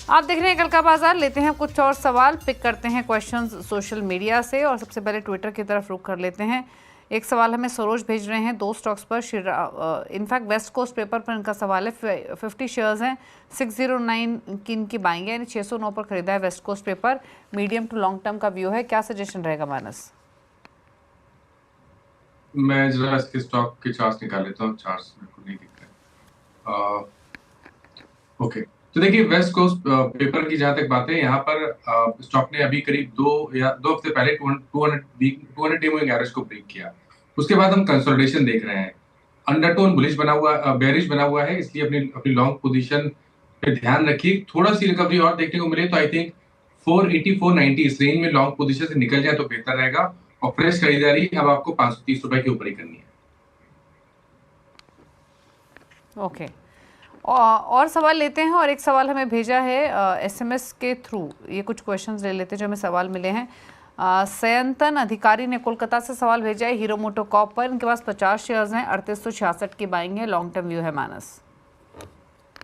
आप देख रहे हैं कल का बाजार। लेते हैं कुछ और सवाल, पिक करते हैं क्वेश्चंस सोशल मीडिया से और सबसे पहले ट्विटर की तरफ रुख कर लेते हैं। एक सवाल हमें सरोज भेज रहे हैं दो स्टॉक्स पर। इनफैक्ट वेस्ट कोस्ट पेपर पर इनका सवाल है। 50 शेयर्स हैं, 609 की इनकी बाइंग है, यानी 609 पर खरीदा है west coast paper. Medium to long term का व्यू है, क्या सजेशन रहेगा मानस? मैं जरा इसके स्टॉक के चार्ट्स निकाल लेता हूँ। चार्ट्स मेरे को नहीं दिख रहे। ओके, तो देखिए वेस्ट कोस्ट पेपर की जहां तक बात है, यहाँ पर स्टॉक ने अभी करीब 2 हफ्ते पहले 200 डे मूविंग एवरेज को ब्रेक किया। उसके बाद हम कंसोलिडेशन देख रहे हैं। अंडरटोन बुलिश बना हुआ, बेरिश बना हुआ है, इसलिए अपनी अपनी लॉन्ग पोजीशन पे ध्यान रखिए। थोड़ा सी रिकवरी और देखने को मिले तो आई थिंक 480 490 इस रेंज में लॉन्ग पोजीशन से निकल जाए तो बेहतर रहेगा। और फ्रेश खरीदारी अब आपको 530 रुपए के ऊपर ही करनी है। ओके, और सवाल लेते हैं। और एक सवाल हमें भेजा है एसएमएस के थ्रू, ये कुछ क्वेश्चंस ले लेते हैं जो हमें सवाल मिले हैं। सयंतन अधिकारी ने कोलकाता से सवाल भेजा है हीरो मोटोकॉर्प पर। इनके पास 50 शेयर्स हैं, 3866 की बाइंग है। लॉन्ग टर्म व्यू है मानस?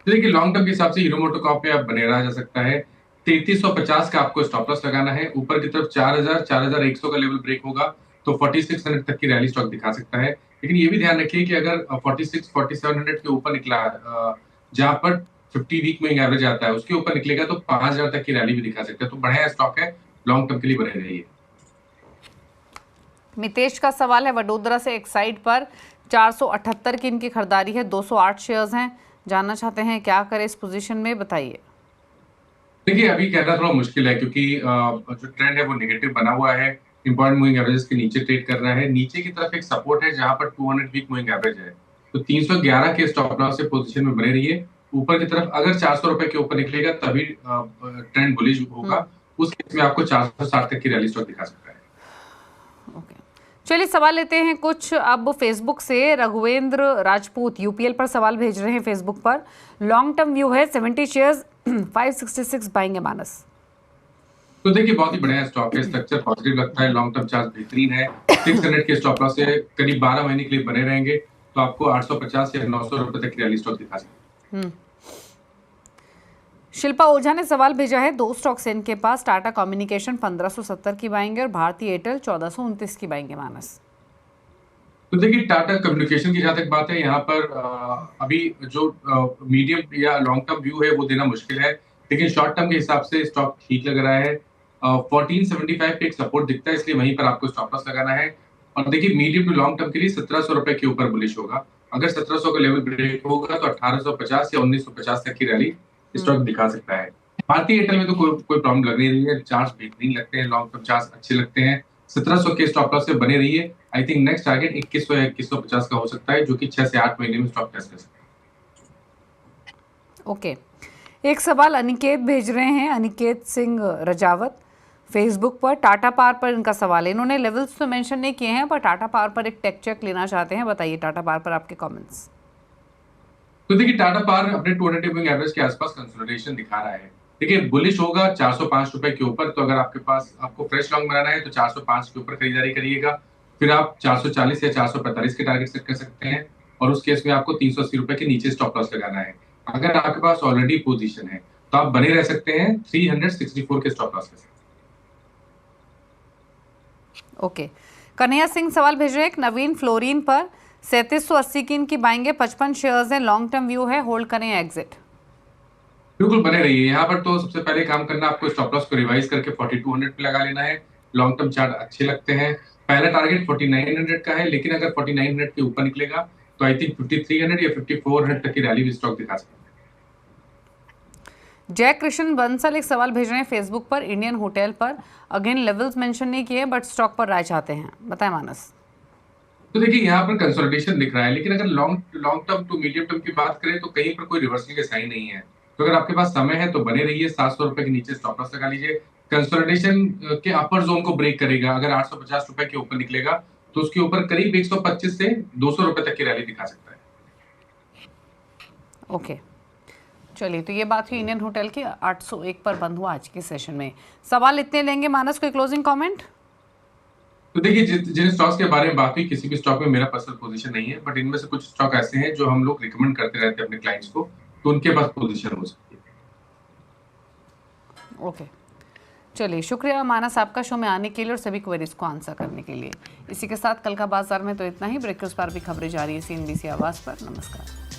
देखिए लॉन्ग टर्म के हिसाब से हीरो मोटोकॉर्प पे आप बने रहा जा सकता है। 3350 का आपको स्टॉप लॉस लगाना है। ऊपर की तरफ 4100 का लेवल ब्रेक होगा तो 4600 तक की रैली स्टॉक दिखा सकता है। लेकिन ये भी ध्यान रखिए कि अगर 4700 के ऊपर निकला, जहां पर 50 वीक में एवरेज आता है, उसके ऊपर निकलेगा तो 5000 तक की रैली भी दिखा सकता है। तो बढ़िया स्टॉक है, लॉन्ग टर्म के लिए बने रहिए। मितेश का सवाल है वडोदरा से एक्साइड पर 478 की इनकी खरीदारी है, 208 शेयर्स हैं। जानना चाहते हैं क्या करें इस पोजीशन में, बताइए। देखिए अभी कहना थोड़ा मुश्किल है क्योंकि जो ट्रेंड है वो नेगेटिव बना हुआ है। इंपॉर्टेंट मूविंग एवरेजेस के नीचे ट्रेड कर रहा है। नीचे की तरफ एक सपोर्ट है जहां पर 200 वीक मूविंग एवरेज है, तो 311 के स्टॉप लॉस से पोजीशन में बने रहिए। ऊपर की तरफ अगर 400 रुपए के ऊपर निकलेगा तभी ट्रेंड बुलिश होगा। उस केस में आपको 460 तक की रैली स्टॉक दिखा सकता है। ओके, चलिए सवाल लेते हैं कुछ अब फेसबुक से। रघुवेंद्र राजपूत यूपीएल पर सवाल भेज रहे हैं फेसबुक पर। लॉन्ग टर्म व्यू है, 70 शेयर्स, 566 बाइंग है मानस। तो देखिए बहुत ही बढ़िया स्टॉक है, स्ट्रक्चर पॉजिटिव लगता है, लॉन्ग टर्म चार्ट बेहतरीन है। 600 के स्टॉप लॉस से करीब 12 महीने के लिए बने रहेंगे तो आपको 850 या 900 रुपए तक की रैली स्टॉक दिखा सकते हैं। शिल्पा ओझा ने सवाल भेजा है दो स्टॉक्स हैं इनके पास। टाटा कम्युनिकेशन 1570 की बाइंग है और भारतीय एयरटेल 1429 की बाइंग है मानस। तो देखिए टाटा कम्युनिकेशन की जहां तक बात है, यहाँ पर अभी जो मीडियम या लॉन्ग टर्म व्यू है वो देना मुश्किल है, लेकिन शॉर्ट टर्म के हिसाब से स्टॉक ठीक लग रहा है। 1475 पे एक सपोर्ट दिखता है, इसलिए वहीं पर आपको स्टॉप लॉस लगाना है। और देखिए मीडियम टू लॉन्ग टर्म के लिए 1700 रुपए के ऊपर बुलिश होगा। अगर 1700 का लेवल ब्रेक होगा तो 1850 या 1950 तक की रैली स्टॉक दिखा सकता है। भारतीय एयरटेल में तो कोई प्रॉब्लम लग नहीं रही है। चार्ट्स बेहतरीन लगते हैं, लॉन्ग टर्म चार्ट्स अच्छे लगते हैं। 1700 के स्टॉप लॉस से बने रहिए। आई थिंक नेक्स्ट टारगेट 2100 या 2150 का हो सकता है, जो कि 6 से 8 महीने में स्टॉक टेस्ट कर सकता है। ओके, एक सवाल अनिकेत भेज रहे हैं, अनिकेत सिंह रजावत फेसबुक पर। टाटा पावर पर इनका सवाल है। इन्होंने लेवल्स तो मेंशन नहीं किए हैं पर टाटा पावर पर एक टेक चेक लेना चाहते हैं। बताइए टाटा पावर पर आपके कमेंट्स। तो देखिए टाटा पावर अपने 200 मूविंग एवरेज के आसपास कंसोलिडेशन दिखा रहा है। देखिए बुलिश होगा 405 रुपए के ऊपर, तो अगर आपके पास आपको फ्रेश लॉन्ग बनाना है तो 405 के ऊपर खरीदारी करिएगा। फिर आप 440 या 445 के टारगेट सेट कर सकते हैं और उस केस में आपको 380 रुपए के नीचे स्टॉप लॉस लगाना है। अगर आपके पास ऑलरेडी पोजीशन है तो आप बने रह सकते हैं, 364 के स्टॉप लॉस के साथ। ओके, कन्हैया सिंह सवाल भेज रहे हैं एक नवीन फ्लोरिन पर। 3780 की इनकी बाइंग है, 55 शेयर्स हैं। लॉन्ग टर्म व्यू है, होल्ड करें या एग्जिट? बिल्कुल बने रहिए। यहाँ पर तो सबसे पहले काम करना, आपको स्टॉप लॉस को रिवाइज करके 4200 पे लगा लेना है। लॉन्ग टर्म चार्ट अच्छे लगते हैं। पहला टारगेट 4900 का है, लेकिन अगर 4900 के ऊपर निकलेगा तो आई थिंक 5300 या 5400 तक की रैली भी स्टॉक दिखा सकता है। जय कृष्ण बंसल एक सवाल भेज रहे हैं फेसबुक पर इंडियन होटल पर। अगेन लेवल्स मेंशन नहीं किए बट स्टॉक पर राय चाहते हैं, बताएं मानस। तो देखिए यहाँ पर कंसोलिडेशन दिख रहा है, लेकिन अगर long term to medium term की बात करें तो कहीं पर कोई रिवर्सल के साइन नहीं है। तो अगर आपके पास समय है तो बने रहिए। 700 रुपए के नीचे स्टॉप लॉस लगा लीजिए। कंसोलिडेशन के अपर जोन को ब्रेक करेगा। अगर 850 रुपए के ऊपर निकलेगा तो उसके ऊपर करीब 125 से 200 रुपए तक की रैली दिखा सकता है। ओके, चलिए तो ये बात हुई इंडियन होटल की। 801 पर बंद हुआ आज के सेशन में। सवाल इतने लेंगे मानस, कोई क्लोजिंग कमेंट? तो देखिए जिन स्टॉक्स के बारे में बात हुई, किसी भी स्टॉक में मेरा पर्सनल पोजीशन नहीं है, बट इनमें से कुछ स्टॉक ऐसे हैं जो हम लोग रिकमेंड करते रहते हैं अपने क्लाइंट्स को, तो उनके पास पोजीशन हो सकती है। ओके, चलिए शुक्रिया मानस आपका शो में आने के लिए और सभी क्वेरीज को आंसर करने के लिए। इसी के साथ कल का बाजार में तो इतना ही। ब्रेक के उस पार भी खबरें जारी है CNBC आवाज़ पर। नमस्कार।